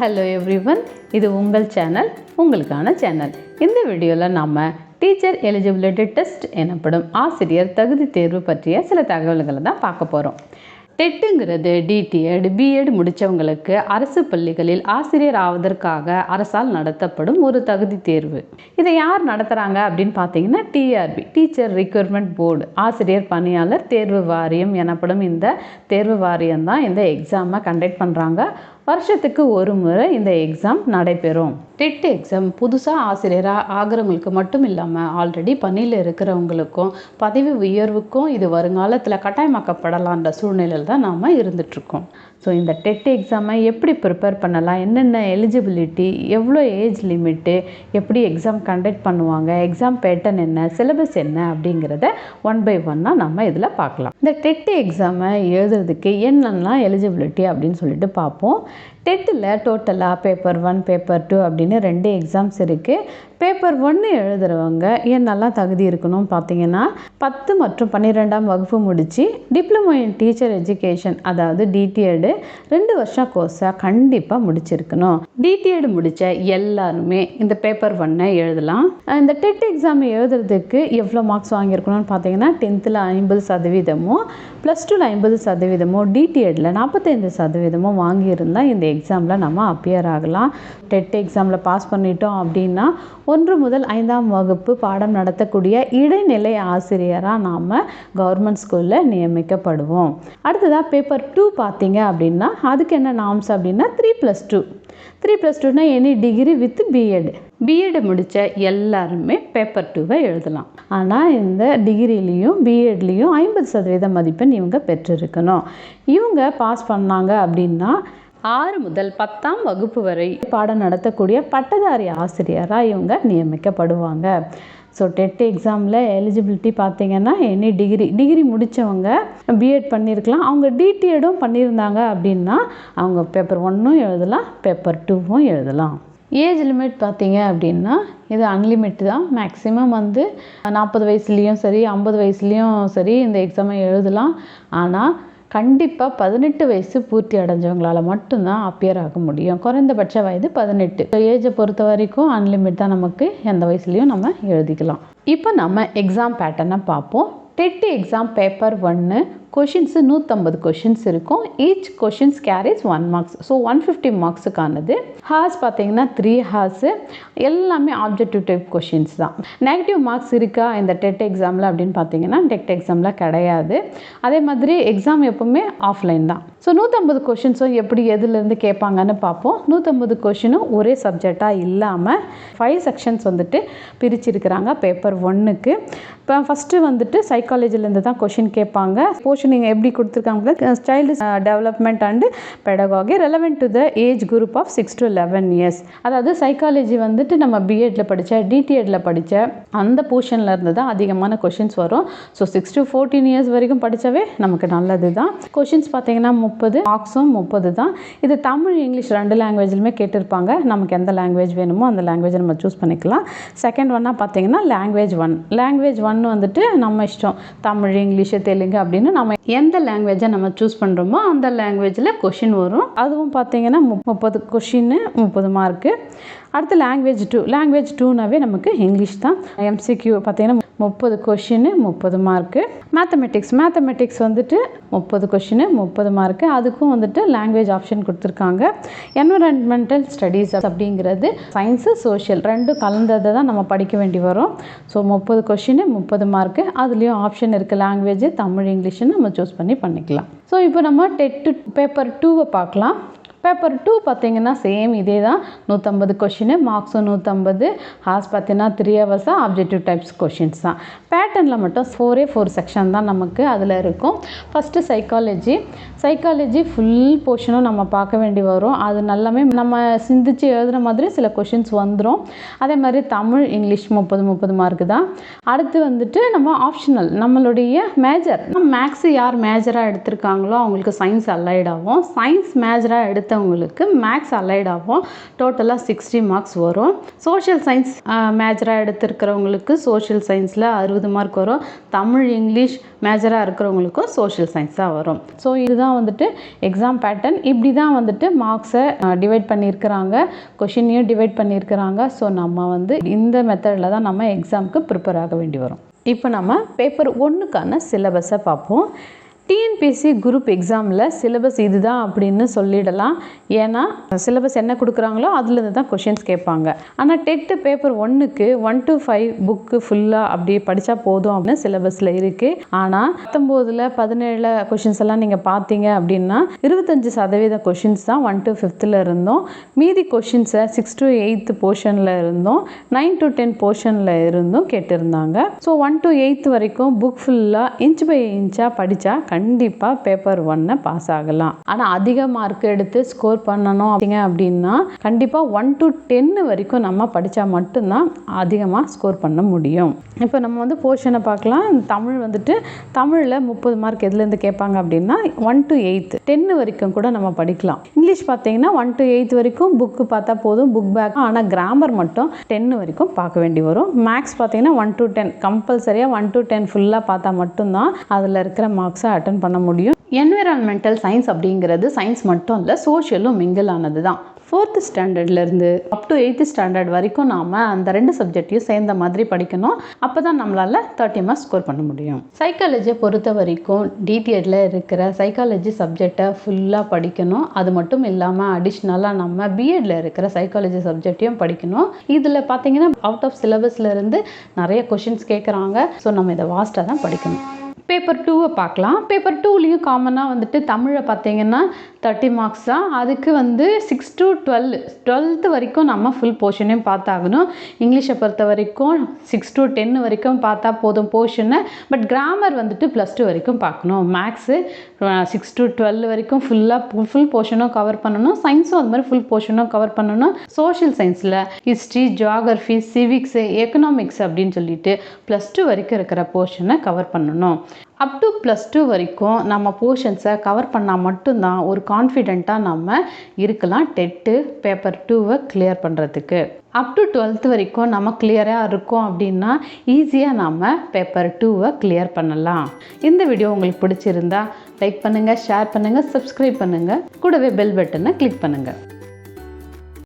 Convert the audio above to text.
Hello everyone, இது உங்கள் channel, உங்களுக்கான சேனல். இந்த வீடியோவில் நம்ம டீச்சர் எலிஜிபிலிட்டி டெஸ்ட் எனப்படும் ஆசிரியர் தகுதி தேர்வு பற்றிய சில தகவல்களை தான் பார்க்க போகிறோம். டெட்டுங்கிறது டிடிஎட், பிஎட் முடித்தவங்களுக்கு அரசு பள்ளிகளில் ஆசிரியர் ஆவதற்காக அரசால் நடத்தப்படும் ஒரு தகுதி தேர்வு. இதை யார் நடத்துகிறாங்க அப்படின்னு பார்த்தீங்கன்னா டிஆர்பி, டீச்சர் ரிக்ரூட்மெண்ட் போர்டு, ஆசிரியர் பணியாளர் தேர்வு வாரியம் எனப்படும் இந்த தேர்வு வாரியம் தான் இந்த எக்ஸாமை கண்டக்ட் பண்ணுறாங்க. வருஷத்துக்கு ஒரு முறை இந்த எக்ஸாம் நடைபெறும். டெட் எக்ஸாம் புதுசாக ஆசிரியராக ஆகிறவங்களுக்கு மட்டும் இல்லாமல் ஆல்ரெடி பணியில் இருக்கிறவங்களுக்கும் பதவி உயர்வுக்கும் இது வருங்காலத்தில் கட்டாயமாக்கப்படலான்ற சூழ்நிலையில் தான் நாம் இருந்துகிட்ருக்கோம். ஸோ இந்த டெட் எக்ஸாமை எப்படி ப்ரிப்பேர் பண்ணலாம், என்னென்ன எலிஜிபிலிட்டி, எவ்வளோ ஏஜ் லிமிட்டு, எப்படி எக்ஸாம் கண்டக்ட் பண்ணுவாங்க, எக்ஸாம் பேட்டர்ன் என்ன, சிலபஸ் என்ன அப்படிங்கிறத ஒன் பை ஒன்னாக நம்ம இதில் பார்க்கலாம். இந்த டெட் எக்ஸாமை எழுதுறதுக்கு என்னென்னலாம் எலிஜிபிலிட்டி அப்படின்னு சொல்லிட்டு பார்ப்போம். டெட்டில் டோட்டலாக பேப்பர் 1, பேப்பர் 2 அப்படின்னு 2 எக்ஸாம்ஸ் இருக்குது. பேப்பர் 1 எழுதுகிறவங்க என்னெல்லாம் தகுதி இருக்கணும்னு பார்த்தீங்கன்னா 10 மற்றும் 12ஆம் வகுப்பு முடித்து டிப்ளமோ இன் டீச்சர் எஜுகேஷன், அதாவது டிடிஎடு 2 வருஷம் கோர்ஸாக கண்டிப்பாக முடிச்சிருக்கணும். டிடிஎடு முடித்த எல்லாருமே இந்த பேப்பர் 1 எழுதலாம். இந்த டெட் எக்ஸாம் எழுதுறதுக்கு எவ்வளோ மார்க்ஸ் வாங்கியிருக்கணும்னு பார்த்தீங்கன்னா 10ல் 50%, +2ல் 50%, டிடிஎடில் 45% வாங்கியிருந்தால் இந்த எக்ஸாமில் நம்ம அப்பியர் ஆகலாம். டெட் எக்ஸாமில் பாஸ் பண்ணிட்டோம் அப்படின்னா 1 முதல் 5ஆம் வகுப்பு பாடம் நடத்தக்கூடிய இடைநிலை ஆசிரியராக நாம் கவர்மெண்ட் ஸ்கூலில் நியமிக்கப்படுவோம். அடுத்ததாக பேப்பர் 2 பார்த்தீங்க அப்படின்னா அதுக்கு என்ன நார்ம்ஸ் அப்படின்னா 3+2. 3+2னா எனி டிகிரி வித் பிஎட் முடித்த எல்லாருமே பேப்பர் 2 எழுதலாம். ஆனால் இந்த டிகிரிலையும் பிஎட்லேயும் 50% மதிப்பெண் இவங்க பெற்றிருக்கணும். இவங்க பாஸ் பண்ணாங்க அப்படின்னா 6 முதல் 10ஆம் வகுப்பு வரை பாடம் நடத்தக்கூடிய பட்டதாரி ஆசிரியராக இவங்க நியமிக்கப்படுவாங்க. ஸோ டெட் எக்ஸாமில் எலிஜிபிலிட்டி பார்த்தீங்கன்னா எனி டிகிரி முடித்தவங்க பிஎட் பண்ணியிருக்கலாம். அவங்க டிடிஎடும் பண்ணியிருந்தாங்க அப்படின்னா அவங்க பேப்பர் 1 எழுதலாம், பேப்பர் 2 எழுதலாம். ஏஜ் லிமிட் பார்த்தீங்க அப்படின்னா இது அன்லிமிட் தான். மேக்ஸிமம் 40 வயசுலேயும் சரி 50 வயசுலேயும் சரி இந்த எக்ஸாமை எழுதலாம். ஆனால் கண்டிப்பாக 18 வயசு பூர்த்தி அடைஞ்சவங்களால் மட்டும்தான் அப்பியர் ஆக முடியும். குறைந்தபட்ச வயது 18. ஏஜை பொறுத்த வரைக்கும் அன்லிமிட் தான், நமக்கு எந்த வயசுலேயும் நம்ம எழுதிக்கலாம். இப்போ நம்ம எக்ஸாம் பேட்டர்னை பார்ப்போம். TET exam paper 1 questions 150 questions இருக்கும். Each questions carries 1 marks. So 150 மார்க்ஸுக்கானது. ஹார்ஸ் பார்த்தீங்கன்னா 3 ஹார்ஸு. எல்லாமே ஆப்ஜெக்டிவ் டைப் கொஷின்ஸ் தான். நெகட்டிவ் மார்க்ஸ் இருக்கா இந்த டெட் எக்ஸாமில் அப்படின்னு பார்த்தீங்கன்னா டெட் எக்ஸாமில் கிடையாது. அதே மாதிரி எக்ஸாம் எப்போவுமே ஆஃப்லைன் தான். ஸோ 150 கொஷின்ஸும் எப்படி எதுலேருந்து கேட்பாங்கன்னு பார்ப்போம். 150 கொஷினும் ஒரே சப்ஜெக்டாக இல்லாமல் 5 செக்ஷன்ஸ் பிரிச்சிருக்கிறாங்க பேப்பர் 1க்கு. இப்போ ஃபஸ்ட்டு சைக்காலஜிலேருந்து தான் கொஷின் கேட்பாங்க. போர்ஷனிங் எப்படி கொடுத்துருக்காங்க, child development and pedagogy relevant to the age group of 6 to 11 years. அதாவது சைக்காலஜி நம்ம பிஎட்ல படித்த டிடிஎட்ல படித்த அந்த போர்ஷனில் இருந்து தான் அதிகமான கொஷின்ஸ் வரும். ஸோ 6 to 14 இயர்ஸ் வரைக்கும் படித்தவே நமக்கு நல்லது தான். கொஷின்ஸ் பார்த்தீங்கன்னா 30, மார்க்ஸும் 30 தான். இது தமிழ் இங்கிலீஷ் 2 லாங்குவேஜ்லுமே கேட்டிருப்பாங்க. நமக்கு எந்த லாங்குவேஜ் வேணுமோ அந்த லாங்குவேஜை நம்ம சூஸ் பண்ணிக்கலாம். செகண்ட் ஒன்னாக பார்த்தீங்கன்னா லாங்குவேஜ் 1 நம்ம இஷ்டம், தமிழ் இங்கிலீஷ் தெலுங்கு அப்படின்னு நம்ம எந்த லாங்குவேஜை நம்ம சூஸ் பண்ணுறோமோ அந்த லாங்குவேஜில் கொஷின் வரும். அதுவும் பார்த்தீங்கன்னா 30 கொஷின் 30 மார்க்கு. அடுத்து லாங்குவேஜ் 2னாவே நமக்கு இங்கிலீஷ் தான். எம்சிக்யூ பார்த்தீங்கன்னா 30 question 30 mark. Mathematics 30 question 30 mark. அதுக்கும் லாங்குவேஜ் ஆப்ஷன் கொடுத்துருக்காங்க. என்விரான்மெண்டல் ஸ்டடீஸ் அப்படிங்கிறது சயின்ஸு சோஷியல் 2 கலந்ததை தான் நம்ம படிக்க வேண்டி வரும். So 30 question 30 mark. அதுலேயும் ஆப்ஷன் இருக்குது, லாங்குவேஜ் தமிழ் இங்கிலீஷ்னு நம்ம சூஸ் பண்ணிக்கலாம். ஸோ இப்போ நம்ம டெட் பேப்பர் 2 பார்க்கலாம். பேப்பர் 2 பார்த்தீங்கன்னா சேம் இதே தான். 150 கொஷின், மார்க்ஸும் 150. ஹார்ஸ் பார்த்தீங்கன்னா 3 ஹவர்ஸாக ஆப்ஜெக்டிவ் டைப்ஸ் கொஷின்ஸ் தான். பேட்டர்னில் மட்டும் 4 செக்ஷன் தான் நமக்கு அதில் இருக்கும். ஃபஸ்ட்டு சைக்காலஜி ஃபுல் போர்ஷனும் நம்ம பார்க்க வேண்டி வரும். அது நல்லாமே நம்ம சிந்திச்சு எழுதுகிற மாதிரி சில கொஷின்ஸ் வந்துடும். அதே மாதிரி தமிழ் இங்கிலீஷ் 30 மார்க்கு தான். அடுத்து நம்ம ஆப்ஷனல், நம்மளுடைய மேஜர் மேக்ஸு யார் மேஜராக எடுத்திருக்காங்களோ அவங்களுக்கு சயின்ஸ் அலைட் ஆகும். சயின்ஸ் மேஜராக எடுத்தவங்களுக்கு மேக்ஸ் அலைட் ஆகும். டோட்டலாக 60 மார்க்ஸ் வரும். சோஷியல் சயின்ஸ் மேஜராக எடுத்திருக்கிறவங்களுக்கு சோஷியல் சயின்ஸில் 60 மார்க் வரும். தமிழ் இங்கிலீஷ் மேஜராக இருக்கிறவங்களுக்கும் சோஷியல் சயின்ஸ் தான் வரும். ஸோ இதுதான் வந்துட்டு எக்ஸாம் பேட்டர்ன். இப்படி தான் வந்துட்டு மார்க்ஸை டிவைட் பண்ணியிருக்கிறாங்க, கொஷினையும் டிவைட் பண்ணியிருக்கிறாங்க. ஸோ நம்ம வந்து இந்த மெத்தடில் தான் நம்ம எக்ஸாமுக்கு ப்ரிப்பேர் ஆக வேண்டி வரும். இப்போ நம்ம பேப்பர் 1க்கான சிலபஸை பார்ப்போம். டிஎன்பிஎஸ்சி குரூப் எக்ஸாமில் சிலபஸ் இதுதான் அப்படின்னு சொல்லிடலாம். ஏன்னா சிலபஸ் என்ன கொடுக்குறாங்களோ அதுலேருந்து தான் கொஷின்ஸ் கேட்பாங்க. ஆனால் டெட்டு பேப்பர் 1க்கு 1 to 5 புக்கு ஃபுல்லாக அப்படியே படித்தா போதும் அப்படின்னு சிலபஸில் இருக்குது. ஆனால் 19, 17 கொஷின்ஸ் எல்லாம் நீங்கள் பார்த்தீங்க அப்படின்னா 25% கொஷின்ஸ் தான் 1 to 5th இருந்தோம். மீதி கொஷின்ஸை 6 to 8th போர்ஷனில் இருந்தும் 9 to 10 போர்ஷனில் இருந்தும் கேட்டிருந்தாங்க. ஸோ 1 to 8th வரைக்கும் புக் ஃபுல்லாக இன்ச் பை இன்ச்சாக படித்தா கண்டிப்பாக பேப்பர் 1 பாஸ் ஆகலாம். ஆனால் அதிக மார்க் எடுத்து ஸ்கோர் பண்ணணும் அப்படின்னா கண்டிப்பாக 1 to 10 வரைக்கும் நம்ம படித்தா மட்டும்தான் அதிகமாக ஸ்கோர் பண்ண முடியும். இப்போ நம்ம வந்து போர்ஷனை பார்க்கலாம். தமிழ் வந்துட்டு தமிழில் 30 மார்க் எதுலேருந்து கேட்பாங்க அப்படின்னா 1 to 8th 10 வரைக்கும் கூட நம்ம படிக்கலாம். இங்கிலீஷ் பார்த்தீங்கன்னா 1 to 8th வரைக்கும் புக்கு பார்த்தா போதும், புக் பேக். ஆனால் கிராமர் மட்டும் 10 வரைக்கும் பார்க்க வேண்டி வரும். மேக்ஸ் பார்த்தீங்கன்னா 1 to 10 கம்பல்சரியாக 1 to 10 ஃபுல்லாக பார்த்தா மட்டும்தான் அதில் இருக்கிற மார்க்ஸை அட்டன் பண்ண முடியும். என்விரான்மெண்டல் சயின்ஸ் அப்படிங்கிறது சயின்ஸ் மட்டும் இல்லை, சோஷியலும் மிங்கிள் ஆனது தான். 4th ஸ்டாண்டர்ட்லேருந்து up to 8th standard வரைக்கும் நாம் அந்த 2 சப்ஜெக்டையும் சேர்ந்த மாதிரி படிக்கணும். அப்போ தான் நம்மளால் 30 மார்க்ஸ் ஸ்கோர் பண்ண முடியும். சைக்காலஜியை பொறுத்த வரைக்கும் டிடிஎட்டில் இருக்கிற சைக்காலஜி சப்ஜெக்டை ஃபுல்லாக படிக்கணும். அது மட்டும் இல்லாமல் அடிஷ்னலாக நம்ம பிஎட்டில் இருக்கிற சைக்காலஜி சப்ஜெக்டையும் படிக்கணும். இதில் பார்த்தீங்கன்னா அவுட் ஆஃப் சிலபஸ்லேருந்து நிறைய கொஷின்ஸ் கேட்குறாங்க. ஸோ நம்ம இதை வாஸ்ட்டாக தான் படிக்கணும். பேப்பர் 2 பார்க்கலாம். பேப்பர் 2லேயும் காமனாக வந்துட்டு தமிழை பார்த்தீங்கன்னா 30 மார்க்ஸ் தான். அதுக்கு வந்து 6 to 12th வரைக்கும் நம்ம ஃபுல் போர்ஷனையும் பார்த்தாகணும். இங்கிலீஷை பொறுத்த வரைக்கும் 6 to 10 வரைக்கும் பார்த்தா போதும் போர்ஷனை. பட் கிராமர் வந்துட்டு +2 வரைக்கும் பார்க்கணும். மேக்ஸு 6 to 12 வரைக்கும் ஃபுல் போர்ஷனும் கவர் பண்ணணும். சயின்ஸும் அது மாதிரி ஃபுல் போர்ஷனும் கவர் பண்ணணும். சோஷியல் சயின்ஸில் ஹிஸ்ட்ரி, ஜியாகிரஃபி, சிவிக்ஸு, எக்கனாமிக்ஸ் அப்படின்னு சொல்லிட்டு +2 வரைக்கும் இருக்கிற போர்ஷனை கவர் பண்ணணும். அப் டு +2 வரைக்கும் நம்ம போர்ஷன்ஸை கவர் பண்ணால் மட்டும்தான் ஒரு கான்ஃபிடெண்ட்டாக நம்ம இருக்கலாம் டெட்டு பேப்பர் 2வை கிளியர் பண்ணுறதுக்கு. அப் டு 12th வரைக்கும் நம்ம கிளியராக இருக்கோம் அப்படின்னா ஈஸியாக நம்ம பேப்பர் 2வை கிளியர் பண்ணலாம். இந்த வீடியோ உங்களுக்கு பிடிச்சிருந்தா லைக் பண்ணுங்கள், ஷேர் பண்ணுங்கள், சப்ஸ்கிரைப் பண்ணுங்கள், கூடவே பெல் பட்டனை கிளிக் பண்ணுங்கள்.